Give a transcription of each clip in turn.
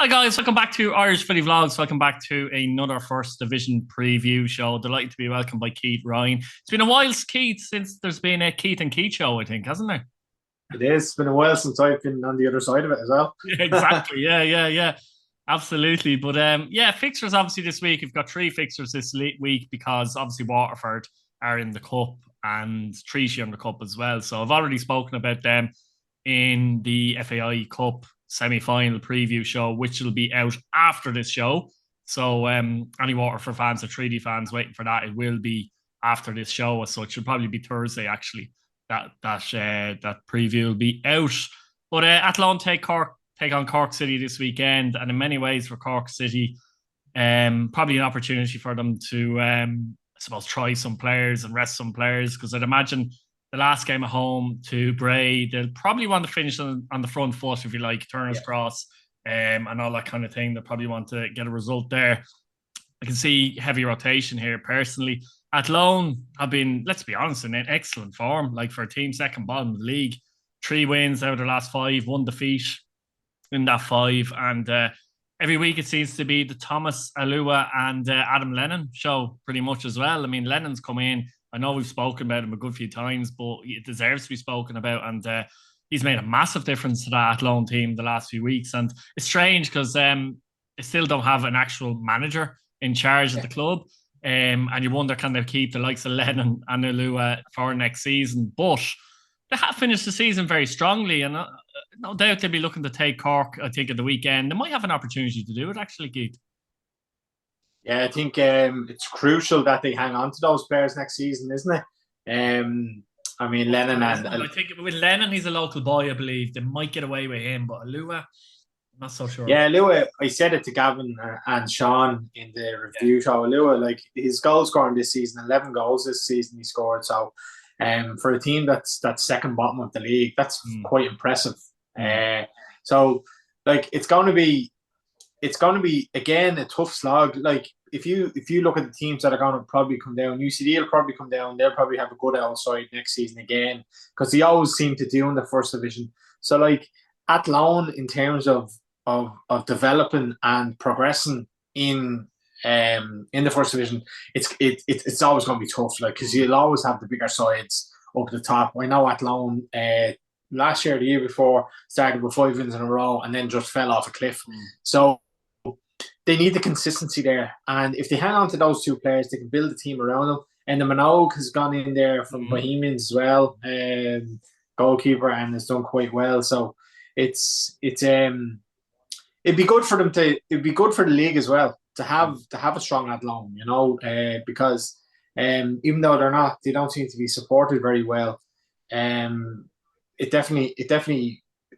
Hi guys, welcome back to Irish Footy Vlogs. Welcome back to another First Division preview show. Delighted to be welcomed by Keith Ryan. It's been a while, Keith, since there's been a Keith and Keith show, I think, hasn't there? It is. It's been a while since I've been on the other side of it as well. Yeah, exactly. Yeah. Absolutely. But yeah, fixtures obviously this week. We've got three fixtures this week because obviously Waterford are in the cup and Treacy on the cup as well. So I've already spoken about them in the FAI Cup semi-final preview show, which will be out after this show. So any Waterford fans or Treaty fans waiting for that, it will be after this show. So it should probably be Thursday actually. That preview will be out. But Athlone take on Cork City this weekend, and in many ways for Cork City, probably an opportunity for them to, I suppose, try some players and rest some players, because I'd imagine the last game at home to Bray, they'll probably want to finish on the front foot, if you like, Turner's Cross, and all that kind of thing. They'll probably want to get a result there. I can see heavy rotation here personally. Athlone have been, let's be honest, in excellent form. Like for a team second bottom of the league, 3 wins out of the last 5, 1 defeat in that 5. And every week it seems to be the Thomas Alua and Adam Lennon show pretty much as well. I mean, Lennon's come in. I know we've spoken about him a good few times, but it deserves to be spoken about. And he's made a massive difference to that Athlone team the last few weeks. And it's strange because they still don't have an actual manager in charge of the club. And you wonder, can they keep the likes of Lennon and Alua for next season? But they have finished the season very strongly, and no doubt they'll be looking to take Cork, I think, at the weekend. They might have an opportunity to do it, actually, Keith. Yeah, I think it's crucial that they hang on to those players next season, isn't it? I mean, Lennon and I think with Lennon, he's a local boy, I believe. They might get away with him, but Alua, not so sure. Yeah, Lua, I said it to Gavin and Sean in the review show. Lua, like his goal scoring this season, 11 goals this season he scored. So, for a team that's second bottom of the league, that's quite impressive. So, like it's going to be again a tough slog. Like if you look at the teams that are going to probably come down, UCD will probably come down. They'll probably have a good outside next season again, because they always seem to do in the first division. So like Athlone, in terms of developing and progressing in the first division, it's always going to be tough, like, because you'll always have the bigger sides up the top. I know Athlone last year, the year before, started with 5 wins in a row and then just fell off a cliff. So they need the consistency there, and if they hang on to those two players, they can build a team around them. And the Minogue has gone in there from Bohemians as well, goalkeeper, and has done quite well. So it'd be good for them to. It'd be good for the league as well to have a strong Athlone, because even though they don't seem to be supported very well. It definitely,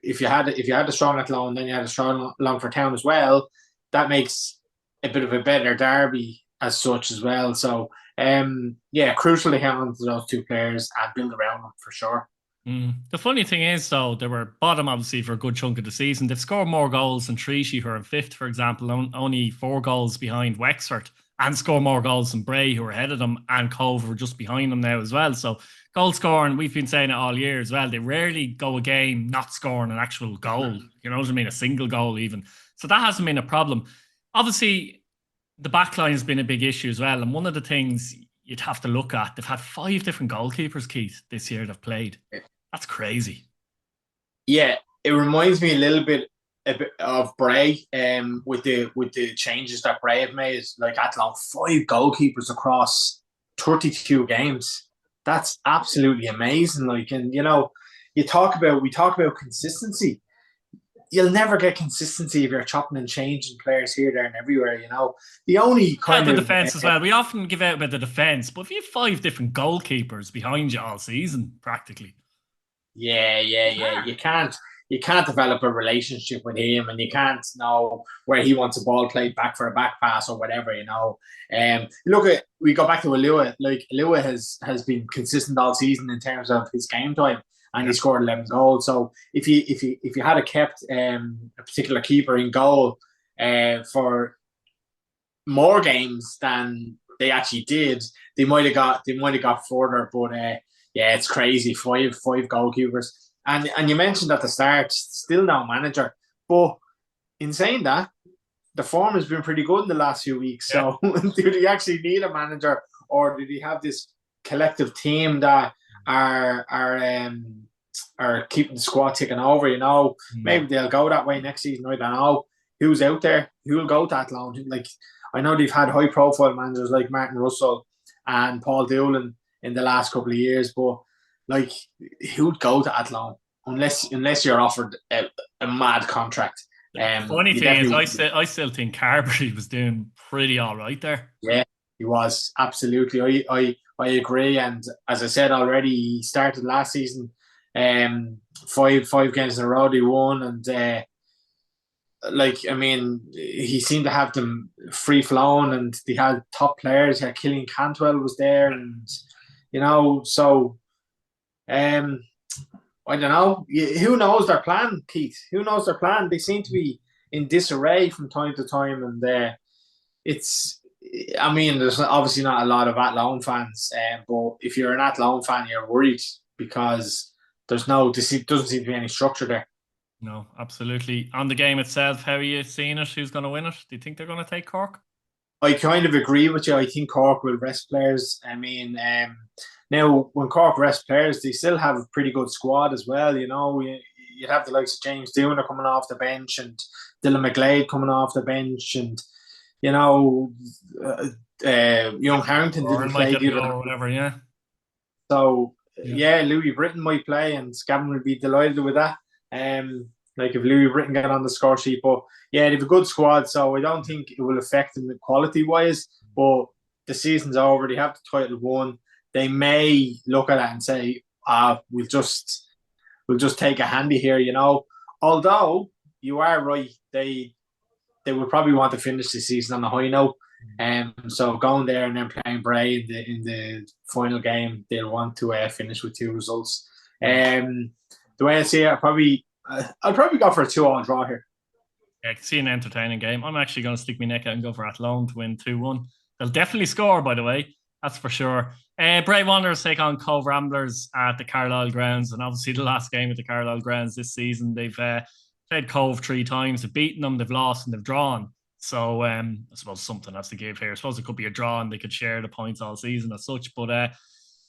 if you had a strong Athlone, then you had a strong Longford Town as well. That makes a bit of a better derby as such as well. So, crucial to hang on to those two players and build around them for sure. The funny thing is, though, they were bottom, obviously, for a good chunk of the season. They've scored more goals than Treacy, who are in 5th, for example, only 4 goals behind Wexford, and score more goals than Bray, who are ahead of them, and Cove, who are just behind them now as well. So goal scoring, we've been saying it all year as well, they rarely go a game not scoring an actual goal. You know what I mean? A single goal even. So that hasn't been a problem. Obviously, the backline has been a big issue as well. And one of the things you'd have to look at, they've had 5 different goalkeepers, Keith, this year they've played. That's crazy. Yeah, it reminds me a bit of Bray, with the changes that Bray have made. Like Athlone, 5 goalkeepers across 32 games. That's absolutely amazing. Like, and we talk about consistency. You'll never get consistency if you're chopping and changing players here, there, and everywhere. The only kind of the defense as well. We often give out about the defense, but if you have 5 different goalkeepers behind you all season, practically. Yeah. You can't develop a relationship with him, and you can't know where he wants a ball played back for a back pass or whatever. We go back to Alua. Like Alua has been consistent all season in terms of his game time, and he scored 11 goals. So if you had kept a particular keeper in goal for more games than they actually did, they might have got further. But it's crazy. 5 goalkeepers. And you mentioned at the start, still no manager. But in saying that, the form has been pretty good in the last few weeks. Yeah. So do he actually need a manager, or did he have this collective team that are keeping the squad ticking over? Maybe they'll go that way next season. I don't know who's out there. Who will go to Athlone? Like, I know they've had high profile managers like Martin Russell and Paul Doolan in the last couple of years, but like, who'd go to Athlone unless you're offered a mad contract? Funny thing is, I still think Carberry was doing pretty all right there. Yeah, he was absolutely. I agree, and as I said already, he started last season, five games in a row he won, and he seemed to have them free flowing, and they had top players. Yeah, Killian Cantwell was there, and so I don't know. Who knows their plan, Keith? Who knows their plan? They seem to be in disarray from time to time, and there's obviously not a lot of Athlone fans, but if you're an Athlone fan, you're worried because doesn't seem to be any structure there. No, absolutely. On the game itself, how are you seeing it? Who's going to win it? Do you think they're going to take Cork? I kind of agree with you. I think Cork will rest players. Now, when Cork rest players, they still have a pretty good squad as well. You'd have the likes of James Dooner coming off the bench and Dylan McGlade coming off the bench, and young Harrington didn't play or whatever. Yeah. So Louis Britton might play, and Gavin would be delighted with that. Like if Louis Britton got on the score sheet, but yeah, they have a good squad, so I don't think it will affect them quality wise. But the season's over; they have the title won. They may look at it and say, we'll just take a handy here, Although you are right, they would probably want to finish the season on a high note. So going there and then playing Bray in the final game, they'll want to finish with 2 results. The way I see it, I'll probably go for a 2-2 draw here. Yeah, I can see an entertaining game. I'm actually going to stick my neck out and go for Athlone to win 2-1. They'll definitely score, by the way. That's for sure. Bray Wanderers take on Cove Ramblers at the Carlisle grounds, and obviously the last game at the Carlisle grounds this season, they've played Cove 3 times. They've beaten them, they've lost, and they've drawn. So I suppose something has to give here. I suppose it could be a draw and they could share the points all season as such. But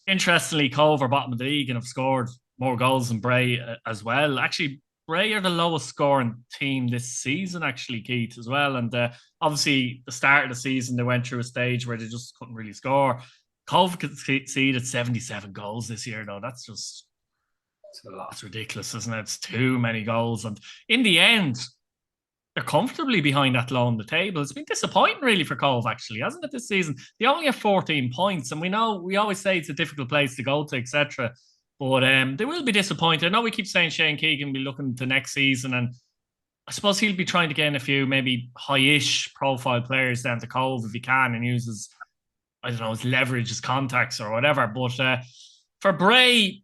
interestingly, Cove are bottom of the league and have scored more goals than Bray as well. Actually, Bray are the lowest scoring team this season, actually, Keith, as well. And obviously, the start of the season, they went through a stage where they just couldn't really score. Cove conceded 77 goals this year, though. That's ridiculous, isn't it? It's too many goals. And in the end, they're comfortably behind Athlone the table. It's been disappointing, really, for Cove, actually, hasn't it, this season? They only have 14 points, and we always say it's a difficult place to go to, etc. But they will be disappointed. I know we keep saying Shane Keegan will be looking to next season, and I suppose he'll be trying to get in a few maybe high-ish profile players down to Cove if he can, and uses, I don't know, his leverage, his contacts or whatever. But for Bray,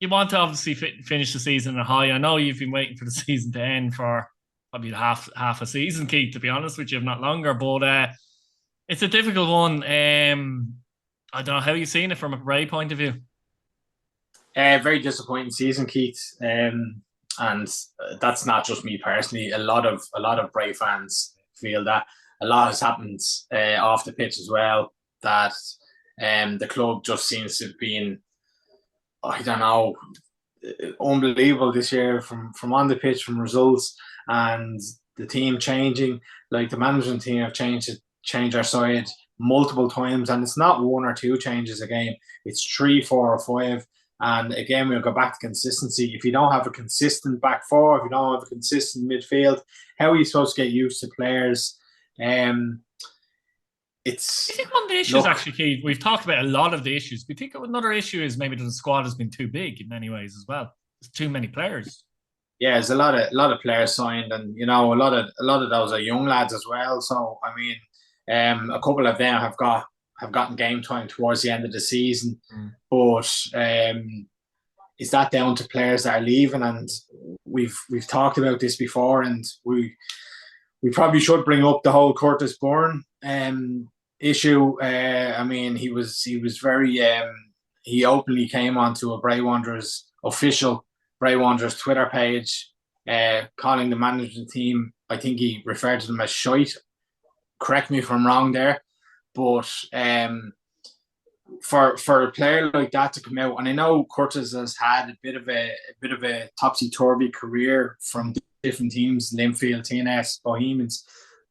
you want to obviously finish the season in a high. I know you've been waiting for the season to end for probably half a season, Keith, to be honest with you, if not longer. But it's a difficult one. I don't know how you've seen it from a Bray point of view. Very disappointing season, Keith, and that's not just me personally. A lot of Bray fans feel that. A lot has happened off the pitch as well. That the club just seems to have been, I don't know, unbelievable this year from on the pitch, from results, and the team changing. Like the management team have changed our side multiple times, and it's not 1 or 2 changes a game. It's 3, 4, or 5. And again, we'll go back to consistency. If you don't have a consistent back four, if you don't have a consistent midfield, how are you supposed to get used to players? I think one of the issues, actually, Keith, we've talked about a lot of the issues. We think another issue is maybe that the squad has been too big in many ways as well. There's too many players. Yeah, there's a lot of players signed, and a lot of those are young lads as well. So I mean, a couple of them have gotten game time towards the end of the season, but is that down to players that are leaving? And we've talked about this before, and we probably should bring up the whole Curtis Byrne issue. I mean, he was very he openly came onto a Bray Wanderers official Bray Wanderers Twitter page calling the management team, I think he referred to them as shite. Correct me if I'm wrong there, but for a player like that to come out, and I know Curtis has had a topsy turvy career from different teams, Linfield, TNS, Bohemians,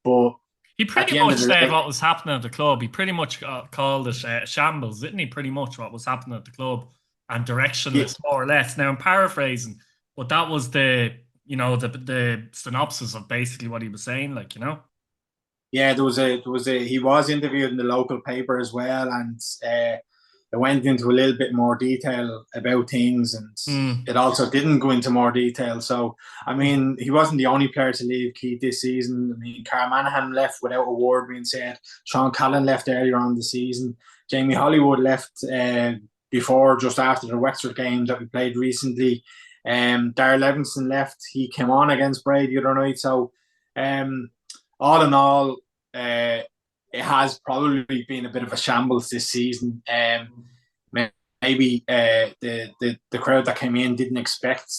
but he pretty much said what was happening at the club. He pretty much called it shambles, didn't he? Pretty much what was happening at the club and directionless, more or less. Now I'm paraphrasing, but that was the synopsis of basically what he was saying, like, you know. Yeah, he was interviewed in the local paper as well, and it went into a little bit more detail about things, and it also didn't go into more detail. So, I mean, he wasn't the only player to leave Keith this season. I mean, Carl Manahan left without a word being said. Sean Callan left earlier on the season. Jamie Hollywood left just after the Wexford game that we played recently. Darrell Levingston left. He came on against Bray the other night. So, all in all, it has probably been a bit of a shambles this season. Maybe the crowd that came in didn't expect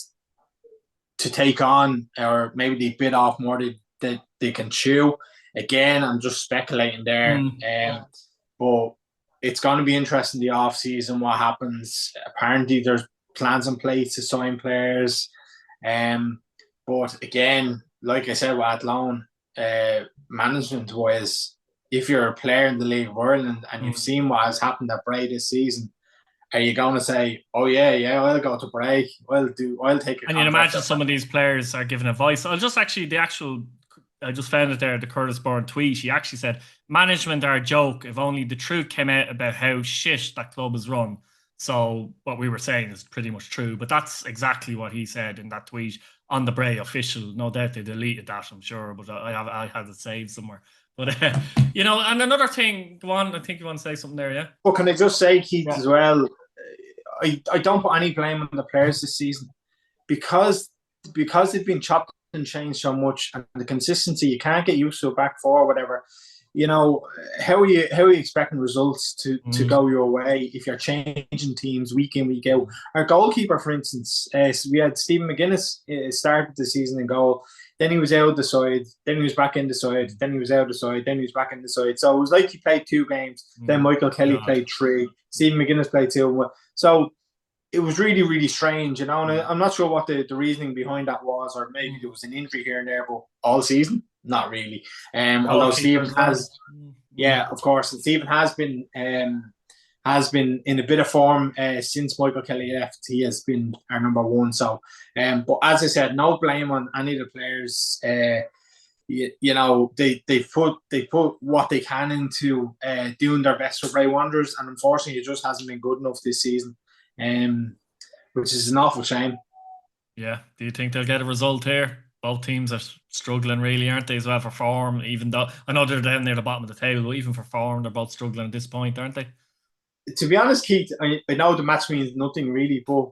to take on, or maybe they bit off more than they can chew. Again, I'm just speculating there. But it's going to be interesting the off season what happens. Apparently, there's plans in place to sign players. But again, like I said with Athlone, management wise, if you're a player in the League of Ireland and you've seen what has happened at Bray this season, are you going to say, "Oh yeah, I'll go to Bray, I'll take it"? And you imagine some of these players are giving advice. I just found it there, the Curtis Bourne tweet. He actually said, "Management are a joke. If only the truth came out about how shit that club is run." So what we were saying is pretty much true, but that's exactly what he said in that tweet on the Bray official. No doubt they deleted that, I'm sure, but I had it saved somewhere. But and another thing, go on. I think you want to say something there, yeah. Well, can I just say, Keith, as well? I don't put any blame on the players this season because they've been chopped and changed so much, and the consistency you can't get used to back four or whatever. You know, how are you expecting results to go your way if you're changing teams week in, week out? Our goalkeeper, for instance, we had Stephen McGuinness started the season in goal. Then he was out of the side. Then he was back in the side. Then he was out of the side. Then he was back in the side. So it was like he played 2 games. Then Michael Kelly played 3. Stephen McGuinness played 2. So it was really, really strange, you know. And I'm not sure what the reasoning behind that was, or maybe there was an injury here and there, but all season, not really. Although Stephen has, of course, and Stephen has been in a bit of form since Michael Kelly left. He has been our number 1. So, but as I said, no blame on any of the players. You know, they put what they can into doing their best for Bray Wanderers, and unfortunately, it just hasn't been good enough this season. Which is an awful shame. Yeah. Do you think they'll get a result here? Both teams are struggling, really, aren't they, as well, for form? Even though I know they're down near the bottom of the table, but even for form, they're both struggling at this point, aren't they? To be honest, Keith, I know the match means nothing really, but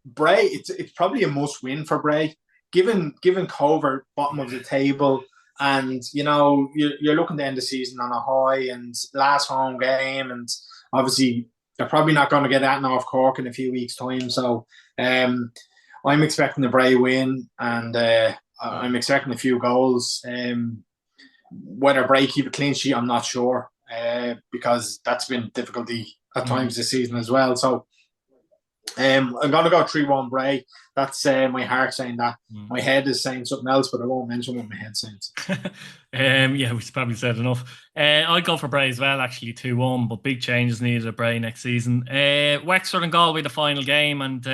Bray, it's probably a must-win for Bray, given Covert bottom of the table, and you know you're looking to end the season on a high, and last home game, and obviously they're probably not going to get at North Cork in a few weeks' time. So I'm expecting a Bray win, and I'm expecting a few goals. Whether Bray keep a clean sheet, I'm not sure, because that's been difficulty at times this season as well. So I'm going to go 3-1 Bray. That's my heart saying that. My head is saying something else, but I won't mention what my head's saying. Yeah, we've probably said enough. I'd go for Bray as well, actually, 2-1, but big changes needed at Bray next season. Wexford and Galway, the final game, and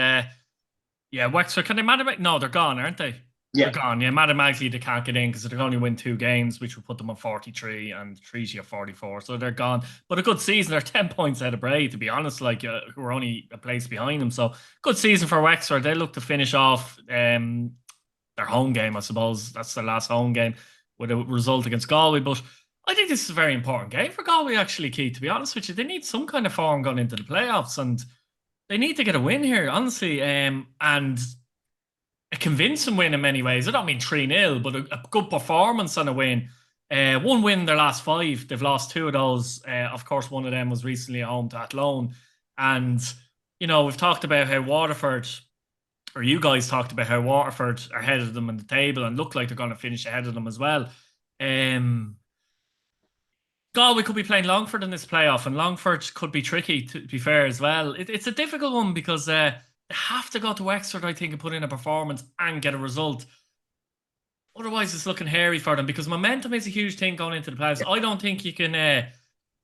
Wexford, can they matter? No, they're gone, aren't they? Yeah. They're gone. Yeah, mathematically they can't get in because they're going to win 2 games, which will put them on 43 and Treaty at 44. So they're gone. But a good season. They're 10 points out of Bray, to be honest. Like, we're only a place behind them. So good season for Wexford. They look to finish off their home game, I suppose. That's their last home game with a result against Galway. But I think this is a very important game for Galway, actually, Keith, to be honest with you. They need some kind of form going into the playoffs, and they need to get a win here, honestly. And a convincing win in many ways. I don't mean 3-0, but a good performance on a win. 1 win in their last 5. They've lost 2 of those. Of course, one of them was recently at home to Athlone. And, you know, we've talked about how Waterford or you guys talked about how Waterford are ahead of them in the table and look like they're going to finish ahead of them as well. Galway could be playing Longford in this playoff, and Longford could be tricky, to be fair, as well. It's a difficult one because they have to go to Wexford, I think, and put in a performance and get a result. Otherwise, it's looking hairy for them because momentum is a huge thing going into the playoffs. I don't think you can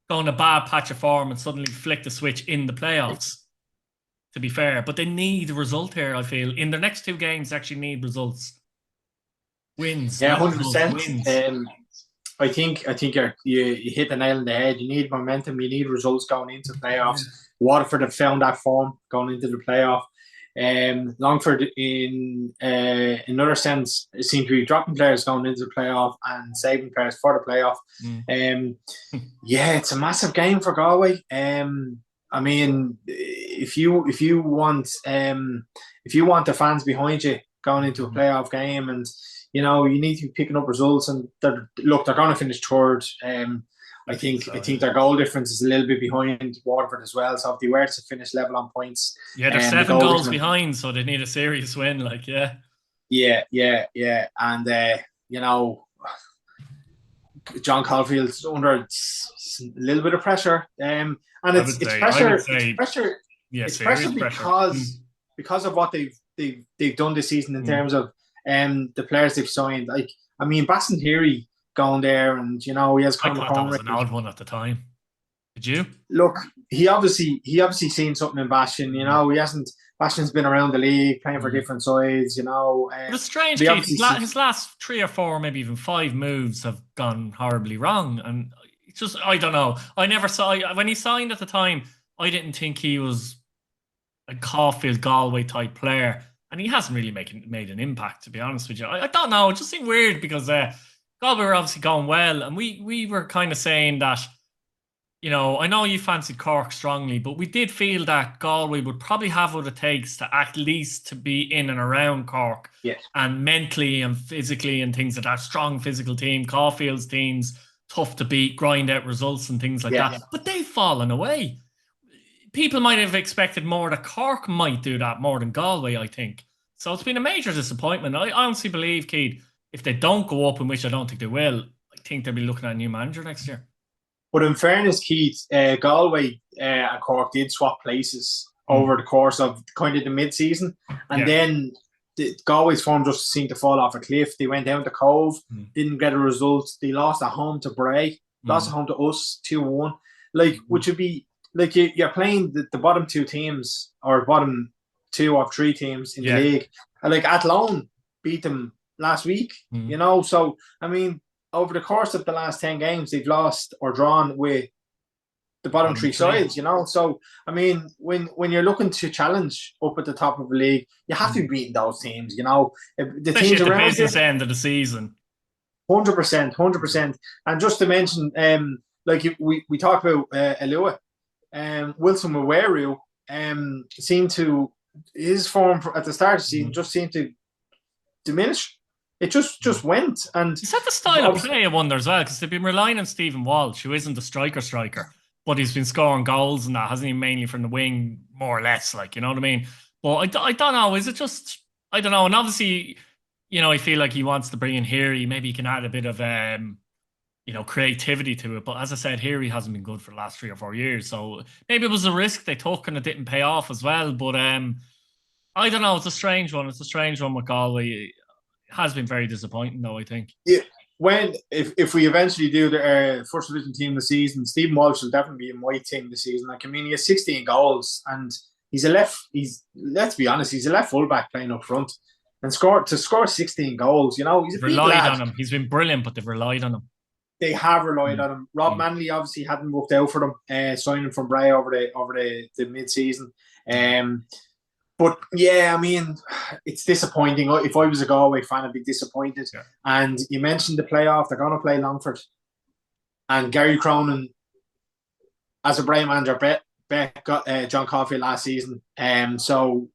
go on a bad patch of form and suddenly flick the switch in the playoffs, to be fair. But they need a result here, I feel. In their next 2 games, they actually need results. Wins. Yeah, results, 100%. wins. I think you hit the nail on the head. You need momentum. You need results going into the playoffs. Waterford have found that form going into the playoff. Longford, in another sense, seem to be dropping players going into the playoff and saving players for the playoff. Yeah, it's a massive game for Galway. I mean, if you want the fans behind you going into a playoff game, and you need to be picking up results, and they're going to finish third. I think their goal difference is a little bit behind Waterford as well. So if they were to finish level on points, yeah, they're 7 goals behind, so they need a serious win. And John Caulfield's under a little bit of pressure, and it's pressure because of what they've done this season in terms of the players they've signed. Like, I mean, Baston Heary going there, and he has Conor McCormick. That was an odd one at the time. Did you? Look, he obviously seen something in Bastion. Bastion's been around the league playing for different sides. But it's strange, Keith. His last 3 or 4, maybe even 5 moves have gone horribly wrong, and it's just, I don't know. I never saw when he signed at the time. I didn't think he was a Caulfield Galway type player, and he hasn't really made an impact, to be honest with you. I don't know. It just seemed weird because Galway were obviously going well, and we were kind of saying that, I know you fancied Cork strongly, but we did feel that Galway would probably have what it takes to at least to be in and around Cork. Yes. And mentally and physically and things like that. Strong physical team. Caulfield's teams, tough to beat, grind out results and things like that. But they've fallen away. People might have expected more that Cork might do that more than Galway, I think. So it's been a major disappointment. I honestly believe, Keith, if they don't go up, in which I don't think they will, I think they'll be looking at a new manager next year. But in fairness, Keith, Galway and Cork did swap places over the course of kind of the mid-season. And then Galway's form just seemed to fall off a cliff. They went down to Cove, didn't get a result. They lost at home to Bray, lost at home to us 2-1. Which would be, you're playing the bottom 2 teams, or bottom 2 of 3 teams in the league. And Athlone beat them last week, So, I mean, over the course of the last 10 games, they've lost or drawn with the bottom 3 sides, So, I mean, when you're looking to challenge up at the top of the league, you have to be beating those teams, The especially teams at the around business end of the season. 100%. And just to mention, we talked about Alua, Wilson Waweru seemed to, his form at the start of the season just seemed to diminish. It just went. And is that the style of play, I wonder, as well? Because they've been relying on Stephen Walsh, who isn't a striker, but he's been scoring goals and that, hasn't he? Mainly from the wing, more or less, you know what I mean? But I don't know. Is it just, I don't know. And obviously, I feel like he wants to bring in Heary. Maybe he can add a bit of, creativity to it. But as I said, Heary hasn't been good for the last 3 or 4 years. So maybe it was a risk they took and it didn't pay off as well. But I don't know. It's a strange one. It's a strange one with Galway. Has been very disappointing, though, I think. Yeah, if we eventually do the first division team this season, Stephen Walsh will definitely be in my team this season. He has 16 goals, and let's be honest, he's a left fullback playing up front, and score 16 goals. He's a big lad. On him. He's been brilliant, but they've relied on him. They have relied on him. Rob Manley obviously hadn't worked out for them, signing from Bray over the mid-season. But yeah, I mean, it's disappointing. If I was a Galway fan, I'd be disappointed. Yeah. And you mentioned the playoff; they're going to play Longford, and Gary Cronin, as a Bray manager, got John Caulfield last season. So,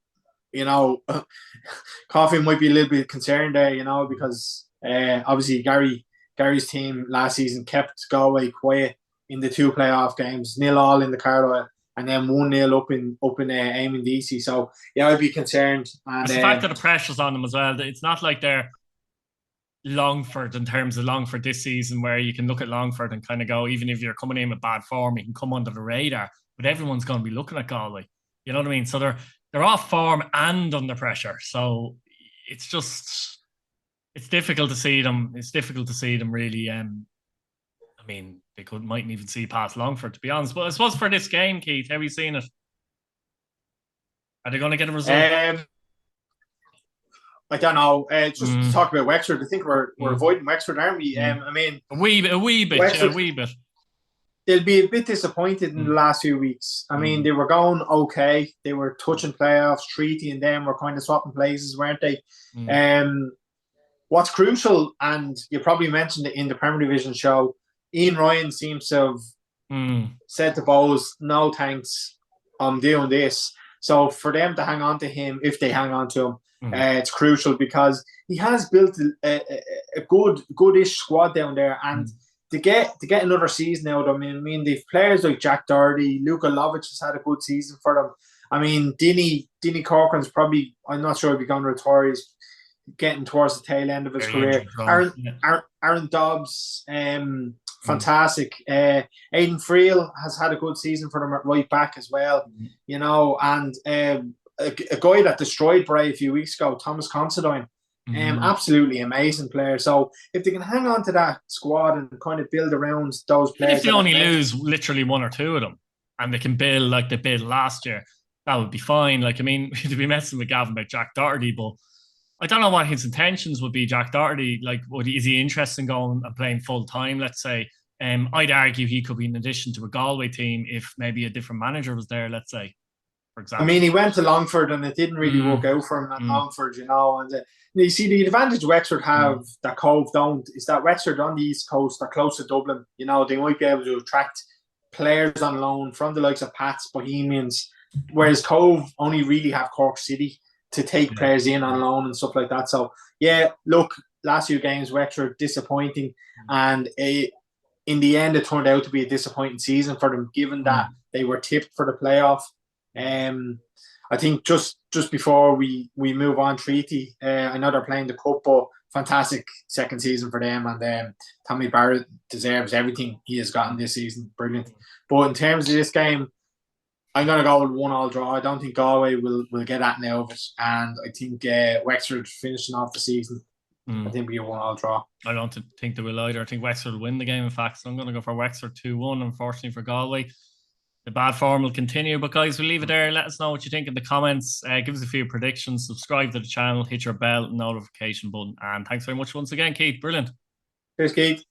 Caulfield might be a little bit concerned there, because obviously Gary's team last season kept Galway quiet in the 2 playoff games, 0-0 in the Carlisle, and then 1-0 up in Eamon DC. So yeah, I'd be concerned. And it's the fact that the pressure's on them as well. It's not like they're Longford in terms of Longford this season, where you can look at Longford and kind of go, even if you're coming in with bad form, you can come under the radar. But everyone's going to be looking at Galway. You know what I mean? So they're off form and under pressure. So it's difficult to see them. It's difficult to see them really. I mean, they mightn't even see past Longford, to be honest. But I suppose for this game, Keith, have you seen it? Are they going to get a result? I don't know. Just to talk about Wexford, I think we're avoiding Wexford, aren't we? I mean, a wee bit, Wexford, a wee bit. They'll be a bit disappointed in the last few weeks. I mean, they were going okay. They were touching playoffs. Treaty and them were kind of swapping places, weren't they? What's crucial, and you probably mentioned it in the Premier Division show, Ian Ryan seems to have said to Bowes, no thanks, I'm doing this. So for them to hang on to him, if they hang on to him, it's crucial, because he has built a goodish squad down there, and to get another season out of them. I mean, they've players like Jack Doherty, Luka Lovic has had a good season for them. I mean, Dinny Corcoran's probably, I'm not sure if he's going to retire. He's getting towards the tail end of his career. Aaron Dobbs, fantastic. Aidan Friel has had a good season for them at right back as well. You know, and a guy that destroyed Bray a few weeks ago, Thomas Considine. Absolutely amazing player. So if they can hang on to that squad and kind of build around those players, if they only lose literally one or two of them, and they can build like they built last year, that would be fine. Like, I mean, we'd be messing with Gavin about Jack Doherty, but I don't know what his intentions would be. Jack Doherty, like, is he interested in going and playing full time? Let's say. I'd argue he could be in addition to a Galway team if maybe a different manager was there. Let's say, for example. I mean, he went to Longford and it didn't really work out for him at Longford, you know. And you see, the advantage Wexford have that Cove don't is that Wexford on the East Coast, they're close to Dublin. You know, they might be able to attract players on loan from the likes of Pats, Bohemians, whereas Cove only really have Cork City to take players in on loan and stuff like that. So, yeah, look, last few games, Wexford disappointing, and in the end, it turned out to be a disappointing season for them, given that they were tipped for the playoff. I think just before we move on, Treaty, I know they're playing the Cup, but fantastic second season for them, and Tommy Barrett deserves everything he has gotten this season. Brilliant. But in terms of this game, I'm going to go with 1-1 draw. I don't think Galway will get that now of it, and I think Wexford finishing off the season, I think we 1-1 draw. I don't think they will either. I think Wexford will win the game, in fact. So I'm going to go for Wexford 2-1, unfortunately for Galway. The bad form will continue. But guys, we'll leave it there. Let us know what you think in the comments. Give us a few predictions. Subscribe to the channel. Hit your bell notification button. And thanks very much once again, Keith. Brilliant. Cheers, Keith.